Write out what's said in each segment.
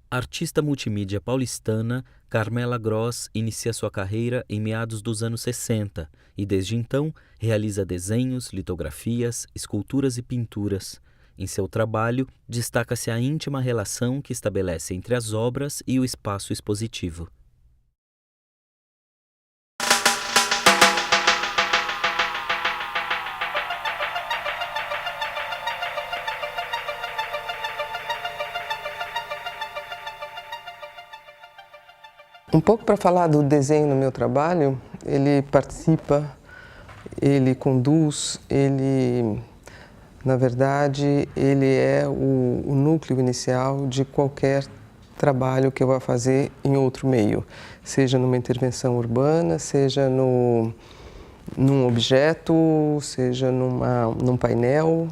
A artista multimídia paulistana Carmela Gross inicia sua carreira em meados dos anos 60 e, desde então, realiza desenhos, litografias, esculturas e pinturas. Em seu trabalho, destaca-se a íntima relação que estabelece entre as obras e o espaço expositivo. Um pouco para falar do desenho no meu trabalho, ele participa, ele conduz, na verdade, ele é o núcleo inicial de qualquer trabalho que eu vá fazer em outro meio, seja numa intervenção urbana, seja num objeto, seja num painel,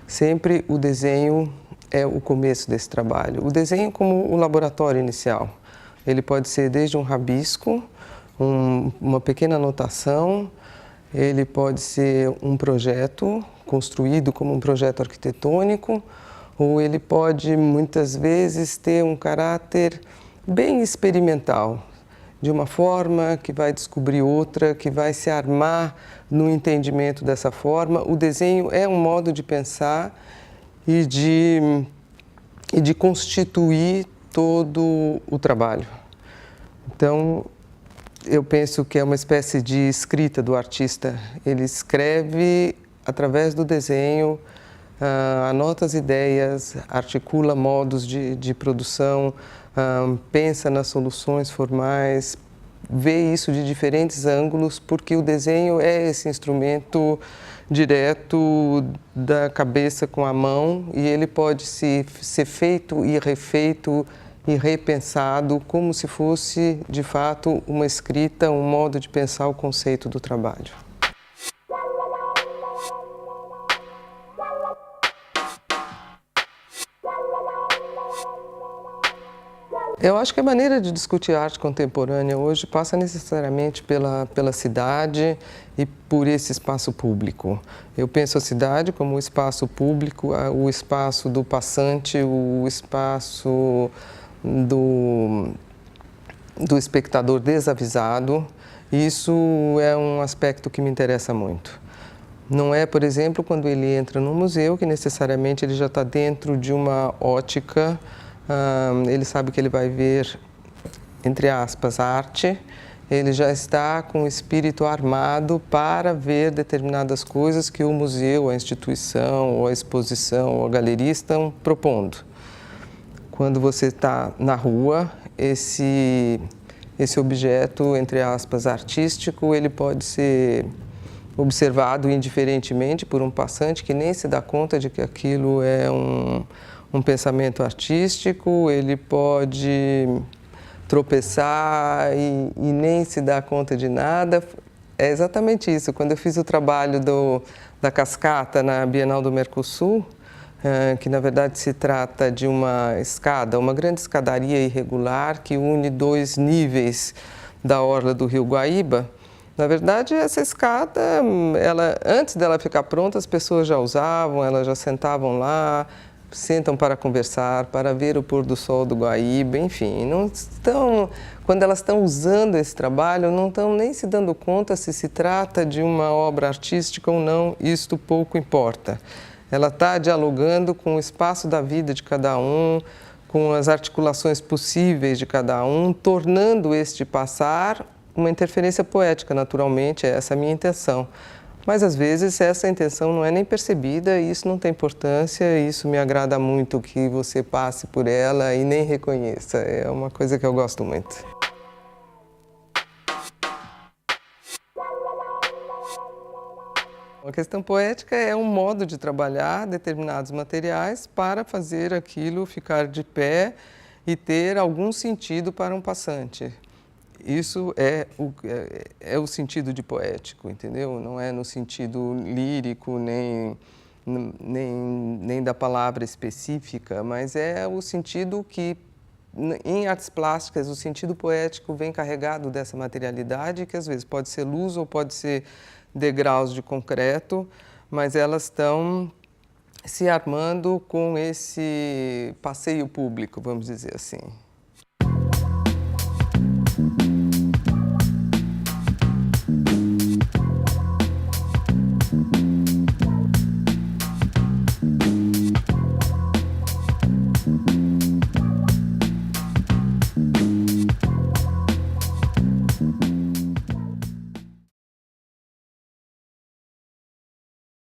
sempre o desenho é o começo desse trabalho. O desenho como o laboratório inicial. Ele pode ser desde um rabisco, uma pequena anotação, ele pode ser um projeto construído como um projeto arquitetônico, ou ele pode muitas vezes ter um caráter bem experimental, de uma forma que vai descobrir outra, que vai se armar no entendimento dessa forma. O desenho é um modo de pensar e de constituir todo o trabalho. Então, eu penso que é uma espécie de escrita do artista. Ele escreve através do desenho, anota as ideias, articula modos de produção, pensa nas soluções formais, vê isso de diferentes ângulos, porque o desenho é esse instrumento direto da cabeça com a mão e ele pode ser feito e refeito e repensado como se fosse, de fato, uma escrita, um modo de pensar o conceito do trabalho. Eu acho que a maneira de discutir arte contemporânea hoje passa necessariamente pela cidade e por esse espaço público. Eu penso a cidade como o espaço público, o espaço do passante, o espaço do espectador desavisado. Isso é um aspecto que me interessa muito. Não é, por exemplo, quando ele entra no museu, que necessariamente ele já está dentro de uma ótica. Ele sabe que ele vai ver, entre aspas, arte, ele já está com o espírito armado para ver determinadas coisas que o museu, a instituição, ou a exposição, ou a galeria estão propondo. Quando você está na rua, esse objeto, entre aspas, artístico, ele pode ser observado indiferentemente por um passante que nem se dá conta de que aquilo é um pensamento artístico, ele pode tropeçar e nem se dar conta de nada. É exatamente isso. Quando eu fiz o trabalho da cascata na Bienal do Mercosul, que na verdade se trata de uma escada, uma grande escadaria irregular que une dois níveis da orla do Rio Guaíba. Na verdade, essa escada, antes dela ficar pronta, as pessoas já usavam, elas já sentavam lá, sentam para conversar, para ver o pôr do sol do Guaíba, enfim. Quando elas estão usando esse trabalho, não estão nem se dando conta se trata de uma obra artística ou não, isto pouco importa. Ela está dialogando com o espaço da vida de cada um, com as articulações possíveis de cada um, tornando este passar uma interferência poética, naturalmente, essa é a minha intenção. Mas, às vezes, essa intenção não é nem percebida e isso não tem importância, isso me agrada muito que você passe por ela e nem reconheça. É uma coisa que eu gosto muito. A questão poética é um modo de trabalhar determinados materiais para fazer aquilo ficar de pé e ter algum sentido para um passante. Isso é o sentido de poético, entendeu? Não é no sentido lírico, nem da palavra específica, mas é o sentido que, em artes plásticas, o sentido poético vem carregado dessa materialidade, que às vezes pode ser luz ou pode ser degraus de concreto, mas elas estão se armando com esse passeio público, vamos dizer assim. Música